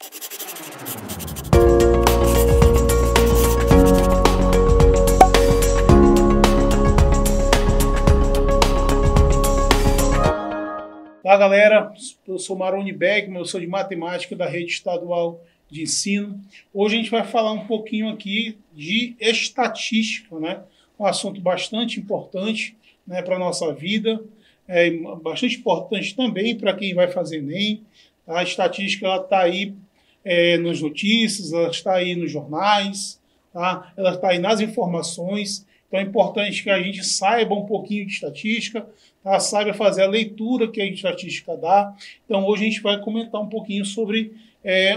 Olá galera, eu sou Maroni Beckman, eu sou de matemática da Rede Estadual de Ensino. Hoje a gente vai falar um pouquinho aqui de estatística, né? Um assunto bastante importante, né, para a nossa vida, bastante importante também para quem vai fazer Enem. A estatística está aí nas notícias, ela está aí nos jornais, tá? Ela está aí nas informações. Então é importante que a gente saiba um pouquinho de estatística, tá? Saiba fazer a leitura que a estatística dá. Então hoje a gente vai comentar um pouquinho sobre,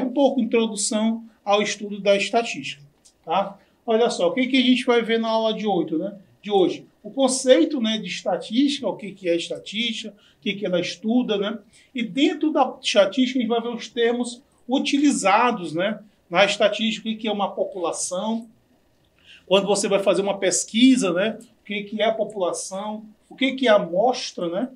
um pouco de introdução ao estudo da estatística. Tá? Olha só, o que a gente vai ver na aula de hoje? O conceito, né, de estatística, o que é estatística, o que ela estuda, né? E dentro da estatística a gente vai ver os termos utilizados, né, na estatística, o que é uma população. Quando você vai fazer uma pesquisa, né, o que é a população, o que é a amostra, né,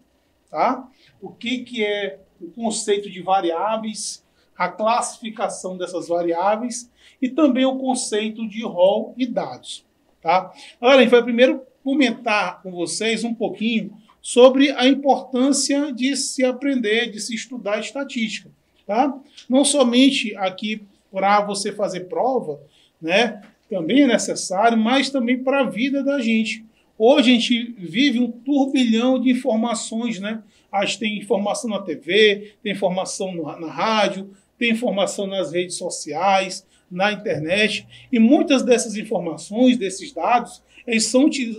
tá? O que é o conceito de variáveis, a classificação dessas variáveis e também o conceito de rol e dados. Tá? Agora, a gente vai primeiro comentar com vocês um pouquinho sobre a importância de se aprender, de se estudar estatística. Tá? Não somente aqui para você fazer prova, né? Também é necessário, mas também para a vida da gente. Hoje a gente vive um turbilhão de informações, né? A gente tem informação na TV, tem informação na rádio, tem informação nas redes sociais, na internet, e muitas dessas informações, desses dados, eles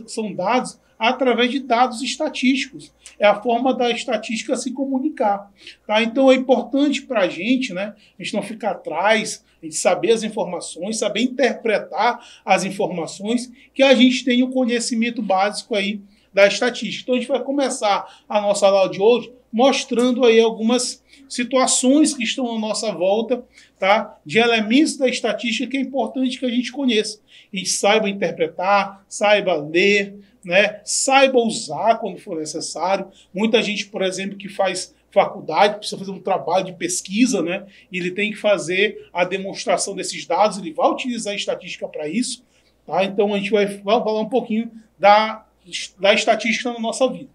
são dados através de dados estatísticos. É a forma da estatística se comunicar. Tá? Então é importante para a gente, né, a gente não ficar atrás, a gente saber as informações, saber interpretar as informações, que a gente tenha o conhecimento básico aí da estatística. Então a gente vai começar a nossa aula de hoje mostrando aí algumas situações que estão à nossa volta, tá? De elementos da estatística que é importante que a gente conheça. E saiba interpretar, saiba ler, né? Saiba usar quando for necessário. Muita gente, por exemplo, que faz faculdade, precisa fazer um trabalho de pesquisa, né? E ele tem que fazer a demonstração desses dados, ele vai utilizar a estatística para isso. Tá? Então a gente vai falar um pouquinho da estatística na nossa vida.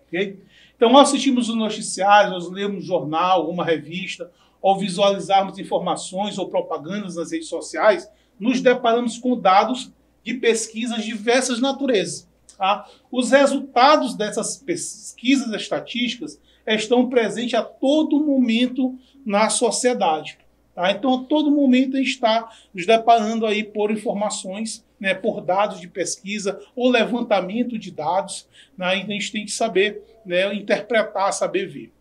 Ok? Então, nós assistimos os noticiários, nós lemos jornal, alguma revista, ou visualizarmos informações ou propagandas nas redes sociais, nos deparamos com dados de pesquisas de diversas naturezas. Tá? Os resultados dessas pesquisas estatísticas estão presentes a todo momento na sociedade. Tá? Então, a todo momento a gente está nos deparando aí por informações, né, por dados de pesquisa ou levantamento de dados, né, e a gente tem que saber, né, interpretar, saber ver.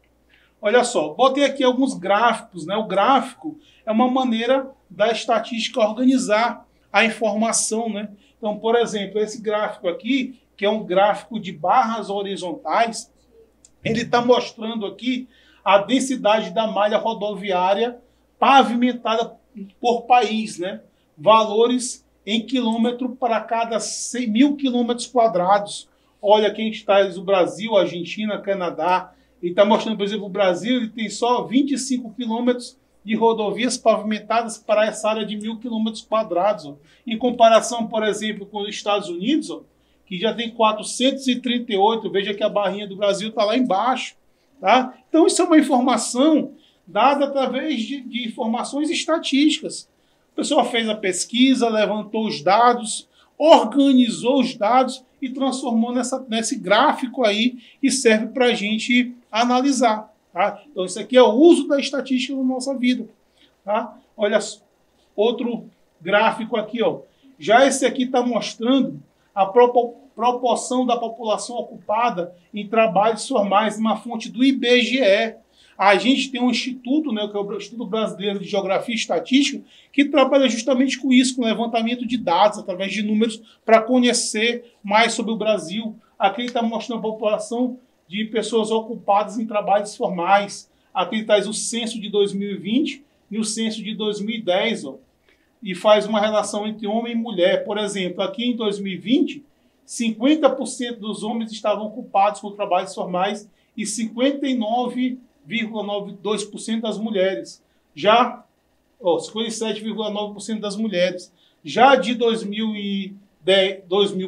Olha só, botei aqui alguns gráficos. Né? O gráfico é uma maneira da estatística organizar a informação. Né? Então, por exemplo, esse gráfico aqui, que é um gráfico de barras horizontais, ele está mostrando aqui a densidade da malha rodoviária pavimentada por país, né? Valores em quilômetro para cada 100.000 quilômetros quadrados. Olha, aqui está o Brasil, a Argentina, Canadá. Ele está mostrando, por exemplo, o Brasil ele tem só 25 quilômetros de rodovias pavimentadas para essa área de 1.000 quilômetros quadrados. Ó. Em comparação, por exemplo, com os Estados Unidos, ó, que já tem 438, veja que a barrinha do Brasil está lá embaixo. Tá? Então, isso é uma informação dada através de informações estatísticas. A pessoa fez a pesquisa, levantou os dados, organizou os dados e transformou nesse gráfico aí que serve para a gente analisar. Tá? Então, isso aqui é o uso da estatística na nossa vida. Tá? Olha, outro gráfico aqui. Ó. Já esse aqui está mostrando a proporção da população ocupada em trabalhos formais, uma fonte do IBGE. A gente tem um instituto, né, que é o Instituto Brasileiro de Geografia e Estatística, que trabalha justamente com isso, com levantamento de dados, através de números, para conhecer mais sobre o Brasil. Aqui ele está mostrando a população de pessoas ocupadas em trabalhos formais. Aqui ele traz o censo de 2020 e o censo de 2010, ó, e faz uma relação entre homem e mulher. Por exemplo, aqui em 2020, 50% dos homens estavam ocupados com trabalhos formais e 59,92% das mulheres. Já 57,9% das mulheres. Já de 2000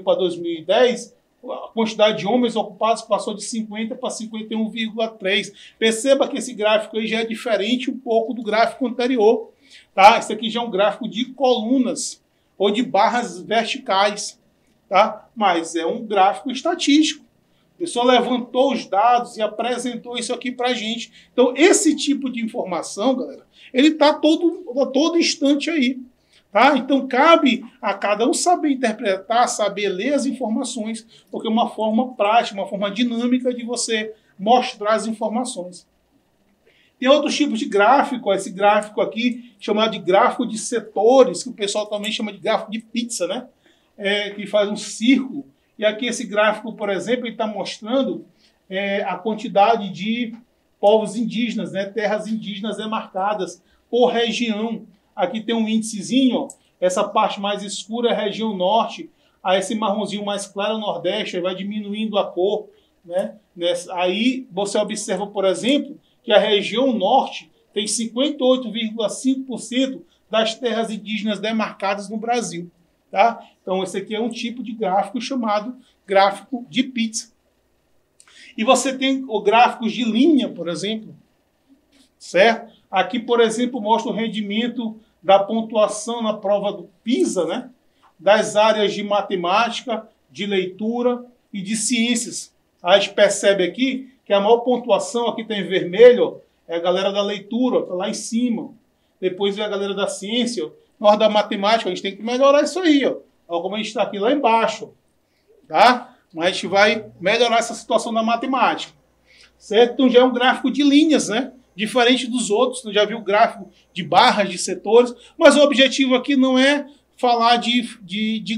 para 2010, a quantidade de homens ocupados passou de 50 para 51,3. Perceba que esse gráfico aí já é diferente um pouco do gráfico anterior. Tá? Esse aqui já é um gráfico de colunas ou de barras verticais. Tá? Mas é um gráfico estatístico. A pessoa levantou os dados e apresentou isso aqui para a gente. Então, esse tipo de informação, galera, ele está todo instante aí. Tá? Então, cabe a cada um saber interpretar, saber ler as informações, porque é uma forma prática, uma forma dinâmica de você mostrar as informações. Tem outros tipos de gráfico, esse gráfico aqui, chamado de gráfico de setores, que o pessoal também chama de gráfico de pizza, né? Que faz um círculo. E aqui esse gráfico, por exemplo, ele está mostrando a quantidade de povos indígenas, né? Terras indígenas demarcadas por região. Aqui tem um índicezinho, ó. Essa parte mais escura é a região norte, aí esse marronzinho mais claro é o nordeste, aí vai diminuindo a cor, né? Aí você observa, por exemplo, que a região norte tem 58,5% das terras indígenas demarcadas no Brasil. Tá? Então, esse aqui é um tipo de gráfico chamado gráfico de pizza. E você tem os gráficos de linha, por exemplo, certo? Aqui, por exemplo, mostra o rendimento da pontuação na prova do PISA, né? Das áreas de matemática, de leitura e de ciências. A gente percebe aqui que a maior pontuação, aqui está em vermelho, ó, é a galera da leitura, está lá em cima. Depois vem a galera da ciência, ó. Na hora da matemática, a gente tem que melhorar isso aí, ó. Olha como a gente está aqui lá embaixo, tá? Mas a gente vai melhorar essa situação da matemática, certo? Então já é um gráfico de linhas, né? Diferente dos outros, você já viu o gráfico de barras, de setores, mas o objetivo aqui não é falar de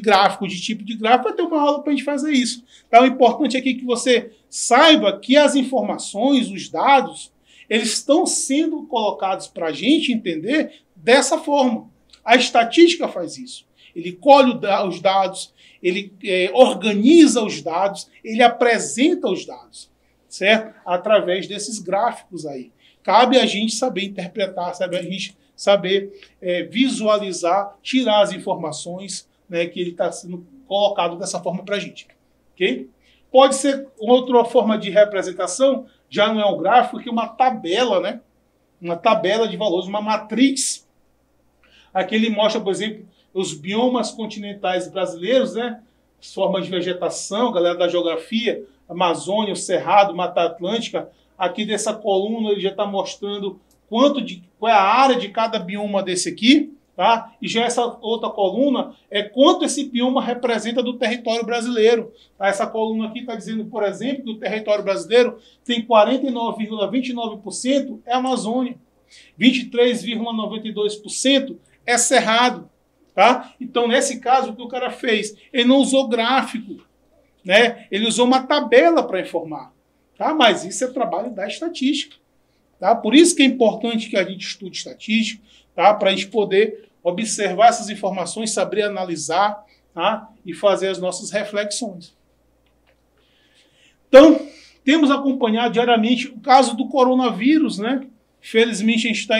gráfico, de tipo de gráfico, vai ter uma aula para a gente fazer isso. Então, o importante aqui é que você saiba que as informações, os dados, eles estão sendo colocados para a gente entender dessa forma. A estatística faz isso. Ele colhe os dados, ele organiza os dados, ele apresenta os dados, certo? Através desses gráficos aí. Cabe a gente saber interpretar, sabe a gente saber visualizar, tirar as informações, né, que ele está sendo colocado dessa forma para a gente. Okay? Pode ser outra forma de representação, já não é um gráfico, que é uma tabela, né? Uma tabela de valores, uma matriz. Aqui ele mostra, por exemplo, os biomas continentais brasileiros, né? As formas de vegetação, galera da geografia, Amazônia, o Cerrado, Mata Atlântica. Aqui dessa coluna ele já está mostrando qual é a área de cada bioma desse aqui, tá? E já essa outra coluna é quanto esse bioma representa do território brasileiro. Tá? Essa coluna aqui está dizendo, por exemplo, que o território brasileiro tem 49,29% é Amazônia, 23,92% é Cerrado. Tá? Então, nesse caso, o que o cara fez? Ele não usou gráfico, né? Ele usou uma tabela para informar. Tá? Mas isso é trabalho da estatística. Tá? Por isso que é importante que a gente estude estatística, tá? Para a gente poder observar essas informações, saber analisar, tá? E fazer as nossas reflexões. Então, temos acompanhado diariamente o caso do coronavírus, né? Infelizmente, a gente está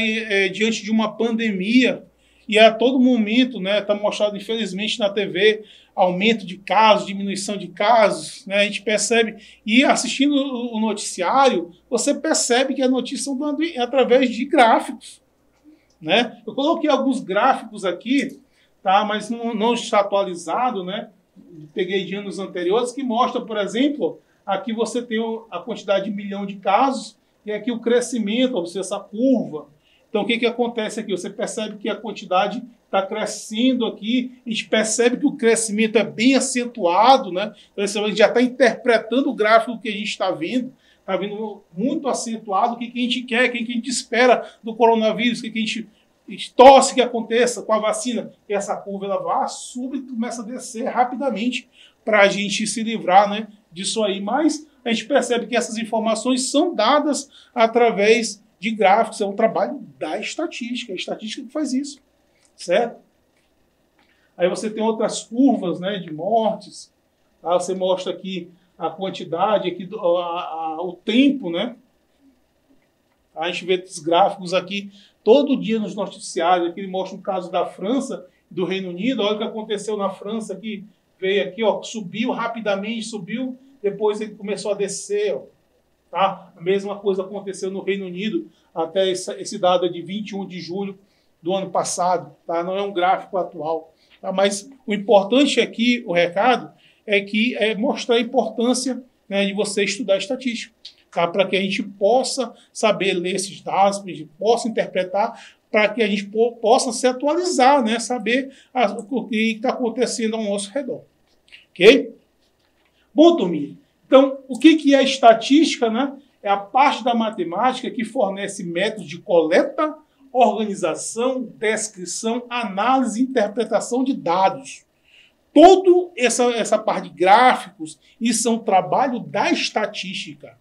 diante de uma pandemia e a todo momento, né, está mostrado, infelizmente, na TV, aumento de casos, diminuição de casos, né, a gente percebe, e assistindo o noticiário, você percebe que a notícia são dando através de gráficos. Né? Eu coloquei alguns gráficos aqui, tá, mas não está atualizado, né? Peguei de anos anteriores, que mostra, por exemplo, aqui você tem a quantidade de milhão de casos, e aqui o crescimento, ou seja, essa curva. Então, o que acontece aqui? Você percebe que a quantidade está crescendo aqui, a gente percebe que o crescimento é bem acentuado, né? Então, a gente já está interpretando o gráfico que a gente está vendo muito acentuado, o que a gente quer, o que a gente espera do coronavírus, o que a gente torce que aconteça com a vacina. E essa curva ela vai, subir e começa a descer rapidamente para a gente se livrar, né, disso aí. Mas a gente percebe que essas informações são dadas através de gráficos, é um trabalho da estatística, é a estatística que faz isso, certo? Aí você tem outras curvas, né, de mortes, tá? Você mostra aqui a quantidade, aqui o tempo, né? A gente vê esses gráficos aqui todo dia nos noticiários, aqui ele mostra um caso da França, do Reino Unido, olha o que aconteceu na França, que veio aqui, ó, subiu rapidamente, subiu, depois ele começou a descer, ó, tá? A mesma coisa aconteceu no Reino Unido, até esse dado é de 21 de julho do ano passado, tá? Não é um gráfico atual, tá? Mas o importante aqui, o recado, é que é mostrar a importância, né, de você estudar estatística, tá? Para que a gente possa saber ler esses dados, para que a gente possa interpretar, para que a gente possa se atualizar, né? Saber o que está acontecendo ao nosso redor. Ok? Bom, turminha, então, o que é estatística, né? É a parte da matemática que fornece métodos de coleta, organização, descrição, análise e interpretação de dados. Toda essa parte de gráficos, isso é um trabalho da estatística.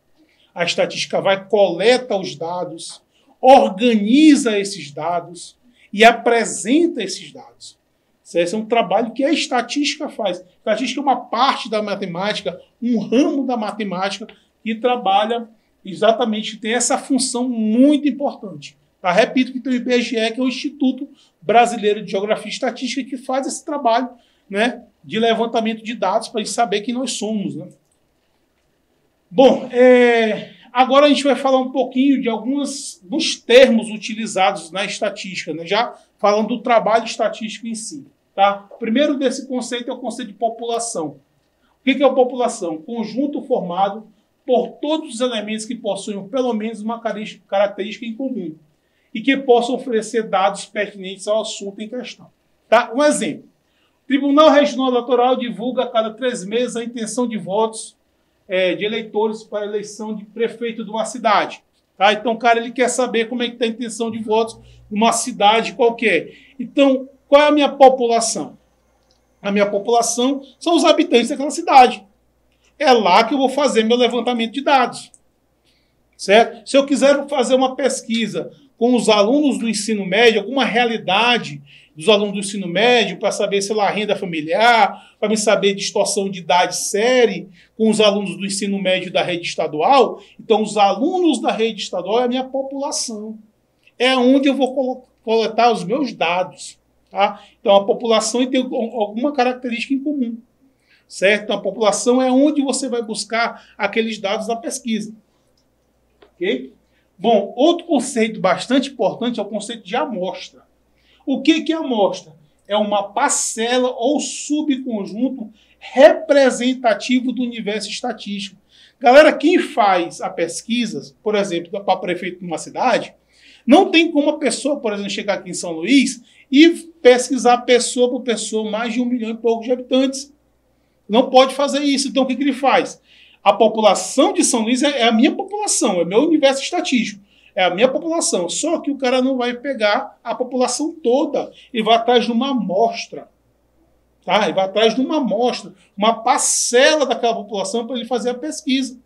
A estatística vai, coleta os dados, organiza esses dados e apresenta esses dados. Esse é um trabalho que a estatística faz. A estatística é uma parte da matemática, um ramo da matemática que trabalha exatamente, tem essa função muito importante. Tá? Repito que tem o IBGE, que é o Instituto Brasileiro de Geografia e Estatística, que faz esse trabalho, né, de levantamento de dados para a gente saber quem nós somos. Né? Bom, agora a gente vai falar um pouquinho de alguns dos termos utilizados na estatística, né? Já falando do trabalho estatístico em si. Tá? O primeiro desse conceito é o conceito de população. O que é a população? Conjunto formado por todos os elementos que possuem pelo menos uma característica em comum e que possam oferecer dados pertinentes ao assunto em questão. Tá? Um exemplo. O Tribunal Regional Eleitoral divulga a cada 3 meses a intenção de votos de eleitores para a eleição de prefeito de uma cidade. Tá? Então, o cara ele quer saber como é que está a intenção de votos numa cidade qualquer. Então, qual é a minha população? A minha população são os habitantes daquela cidade. É lá que eu vou fazer meu levantamento de dados. Certo? Se eu quiser fazer uma pesquisa com os alunos do ensino médio, alguma realidade dos alunos do ensino médio, para saber, sei lá, renda familiar, para me saber distorção de idade série com os alunos do ensino médio da rede estadual, então os alunos da rede estadual é a minha população. É onde eu vou coletar os meus dados. Tá? Então a população tem alguma característica em comum. Certo? Então a população é onde você vai buscar aqueles dados da pesquisa. Ok? Bom, outro conceito bastante importante é o conceito de amostra. O que é amostra? É uma parcela ou subconjunto representativo do universo estatístico. Galera, quem faz a pesquisa, por exemplo, para prefeito de uma cidade, não tem como a pessoa, por exemplo, chegar aqui em São Luís e pesquisar pessoa por pessoa mais de 1 milhão e pouco de habitantes. Não pode fazer isso. Então, o que ele faz? A população de São Luís é a minha população, é meu universo estatístico. É a minha população. Só que o cara não vai pegar a população toda. Ele vai atrás de uma amostra. Tá? Ele vai atrás de uma amostra, uma parcela daquela população para ele fazer a pesquisa.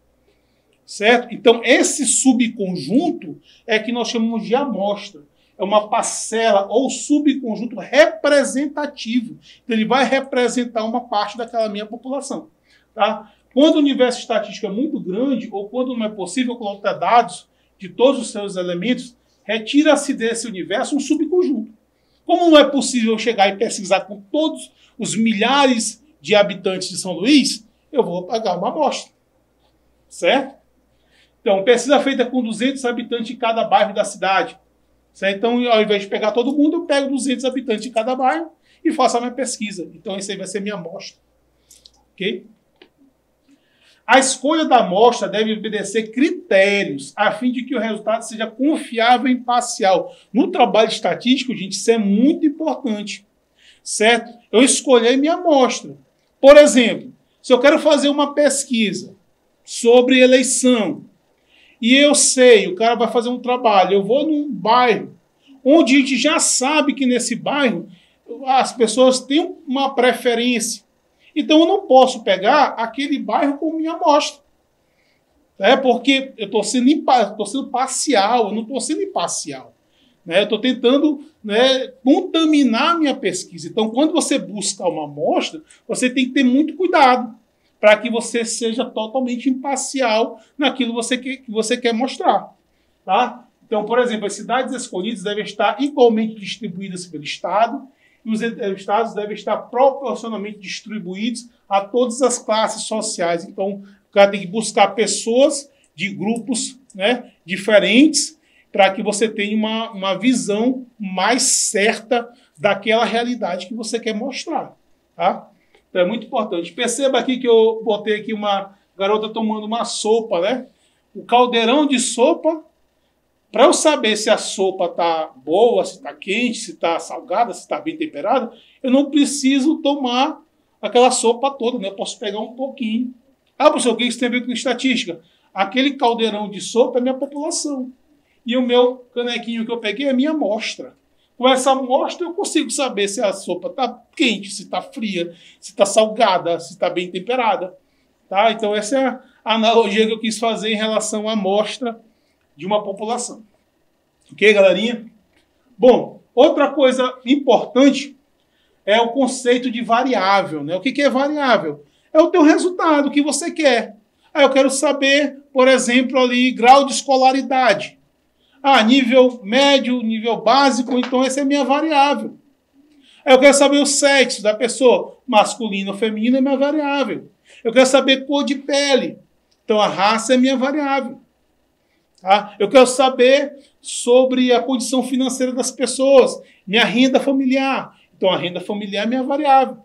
Certo? Então, esse subconjunto é que nós chamamos de amostra. É uma parcela ou subconjunto representativo. Então, ele vai representar uma parte daquela minha população. Tá? Quando o universo estatístico é muito grande, ou quando não é possível coletar dados de todos os seus elementos, retira-se desse universo um subconjunto. Como não é possível chegar e pesquisar com todos os milhares de habitantes de São Luís, eu vou pagar uma amostra. Certo? Então, pesquisa feita com 200 habitantes de cada bairro da cidade. Certo? Então, ao invés de pegar todo mundo, eu pego 200 habitantes de cada bairro e faço a minha pesquisa. Então, essa aí vai ser minha amostra. Ok? A escolha da amostra deve obedecer critérios a fim de que o resultado seja confiável e imparcial. No trabalho estatístico, gente, isso é muito importante. Certo? Eu escolhi minha amostra. Por exemplo, se eu quero fazer uma pesquisa sobre eleição e eu sei, o cara vai fazer um trabalho, eu vou num bairro onde a gente já sabe que nesse bairro as pessoas têm uma preferência. Então, eu não posso pegar aquele bairro como minha amostra. Porque eu estou sendo parcial, eu não estou sendo imparcial. Eu estou tentando contaminar a minha pesquisa. Então, quando você busca uma amostra, você tem que ter muito cuidado para que você seja totalmente imparcial naquilo que você quer mostrar. Tá? Então, por exemplo, as cidades escolhidas devem estar igualmente distribuídas pelo Estado e os estados devem estar proporcionalmente distribuídos a todas as classes sociais. Então, o cara tem que buscar pessoas de grupos, né, diferentes para que você tenha uma visão mais certa daquela realidade que você quer mostrar. Tá? Então, é muito importante. Perceba aqui que eu botei aqui uma garota tomando uma sopa, né? O caldeirão de sopa, para eu saber se a sopa está boa, se está quente, se está salgada, se está bem temperada, eu não preciso tomar aquela sopa toda, né? Eu posso pegar um pouquinho. Ah, professor, o que isso tem a ver com estatística? Aquele caldeirão de sopa é a minha população. E o meu canequinho que eu peguei é a minha amostra. Com essa amostra eu consigo saber se a sopa está quente, se está fria, se está salgada, se está bem temperada. Tá? Então essa é a analogia que eu quis fazer em relação à amostra de uma população. Ok, galerinha? Bom, outra coisa importante é o conceito de variável. Né? O que é variável? É o teu resultado, o que você quer. Ah, eu quero saber, por exemplo, ali, grau de escolaridade. Ah, nível médio, nível básico, então essa é a minha variável. Ah, eu quero saber o sexo da pessoa, masculino ou feminino é minha variável. Eu quero saber cor de pele, então a raça é minha variável. Tá? Eu quero saber sobre a condição financeira das pessoas, minha renda familiar, então a renda familiar é minha variável.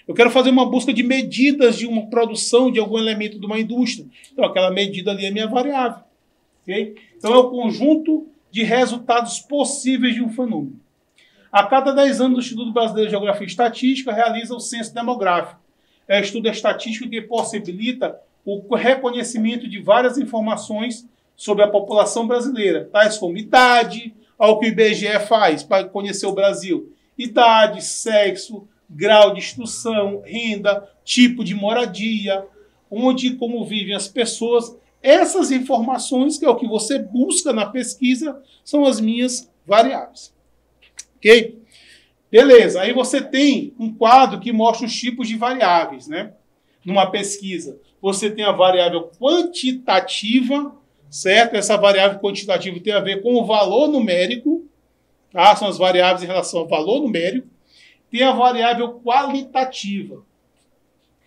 Eu quero fazer uma busca de medidas de uma produção de algum elemento de uma indústria. Então, aquela medida ali é minha variável. Okay? Então, é o conjunto de resultados possíveis de um fenômeno. A cada 10 anos, o Instituto Brasileiro de Geografia e Estatística realiza o censo demográfico. É o estudo estatístico que possibilita o reconhecimento de várias informações sobre a população brasileira, tais como idade, ao que o IBGE faz para conhecer o Brasil. Idade, sexo, grau de instrução, renda, tipo de moradia, onde e como vivem as pessoas. Essas informações, que é o que você busca na pesquisa, são as minhas variáveis. Ok? Beleza, aí você tem um quadro que mostra os tipos de variáveis, né? Numa pesquisa. Você tem a variável quantitativa, certo? Essa variável quantitativa tem a ver com o valor numérico, tá? São as variáveis em relação ao valor numérico. Tem a variável qualitativa.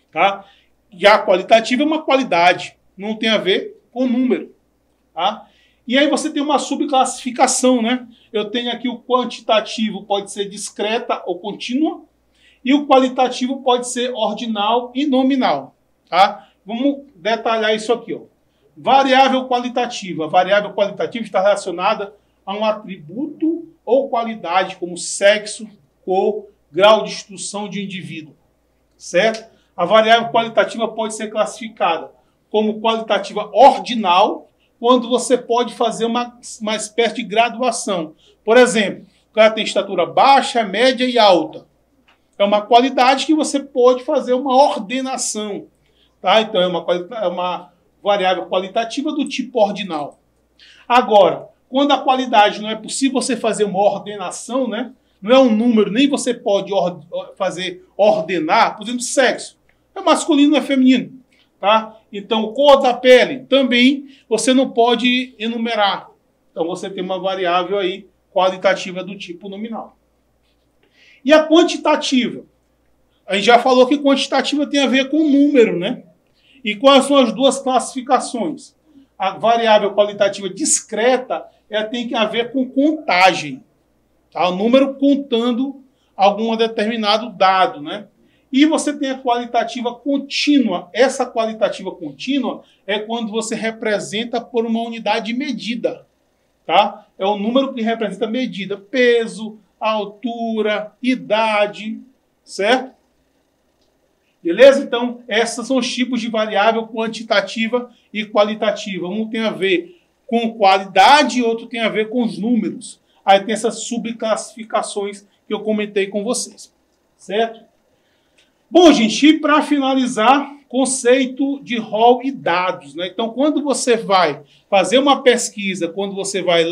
Tá? E a qualitativa é uma qualidade, não tem a ver com número. Tá? E aí você tem uma subclassificação. Né? Eu tenho aqui o quantitativo, pode ser discreta ou contínua, e o qualitativo pode ser ordinal e nominal. Tá? Vamos detalhar isso aqui. Ó. Variável qualitativa. A variável qualitativa está relacionada a um atributo ou qualidade, como sexo, cor, grau de instrução de um indivíduo, certo? A variável qualitativa pode ser classificada como qualitativa ordinal, quando você pode fazer uma espécie de graduação. Por exemplo, o cara tem estatura baixa, média e alta. É uma qualidade que você pode fazer uma ordenação. Tá? Então, é uma variável qualitativa do tipo ordinal. Agora, quando a qualidade não é possível você fazer uma ordenação, né? Não é um número, nem você pode ordenar, por exemplo, sexo. É masculino, não é feminino. Tá? Então, cor da pele, também você não pode enumerar. Então, você tem uma variável aí qualitativa do tipo nominal. E a quantitativa? A gente já falou que quantitativa tem a ver com número, né? E quais são as duas classificações? A variável qualitativa discreta, ela tem a ver com contagem. Tá? O número contando algum determinado dado, né? E você tem a qualitativa contínua. Essa qualitativa contínua é quando você representa por uma unidade de medida. Tá? É o número que representa a medida. Peso, altura, idade, certo? Beleza? Então, esses são os tipos de variável quantitativa e qualitativa. Um tem a ver com qualidade e outro tem a ver com os números. Aí tem essas subclassificações que eu comentei com vocês. Certo? Bom, gente, e para finalizar, conceito de rol e dados. Né? Então, quando você vai fazer uma pesquisa, quando você vai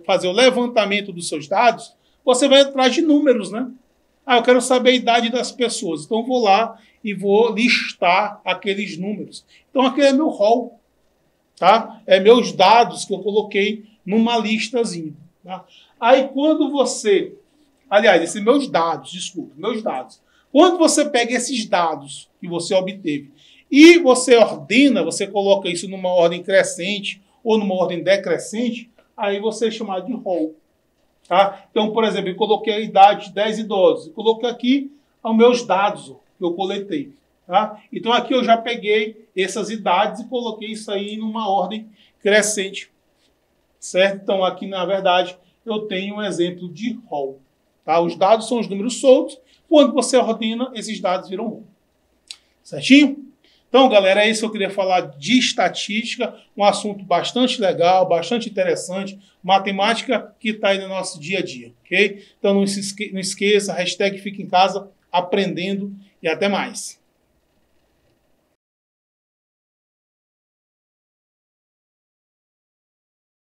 fazer o levantamento dos seus dados, você vai atrás de números, né? Ah, eu quero saber a idade das pessoas. Então, vou lá e vou listar aqueles números. Então, aquele é meu rol. Tá? É meus dados que eu coloquei numa listazinha. Tá? Aí quando você... Aliás, esses meus dados, desculpa, meus dados. Quando você pega esses dados que você obteve e você ordena, você coloca isso numa ordem crescente ou numa ordem decrescente, aí você é chamado de rol. Tá? Então, por exemplo, eu coloquei a idade de 10 idosos. Eu coloquei aqui os meus dados que eu coletei. Tá? Então, aqui eu já peguei essas idades e coloquei isso aí numa ordem crescente. Certo? Então, aqui, na verdade, eu tenho um exemplo de rol. Tá? Os dados são os números soltos. Quando você ordena, esses dados viram rol. Certinho? Então, galera, é isso que eu queria falar de estatística, um assunto bastante legal, bastante interessante, matemática que está aí no nosso dia a dia, ok? Então, não esqueça, hashtag fica em casa, aprendendo e até mais.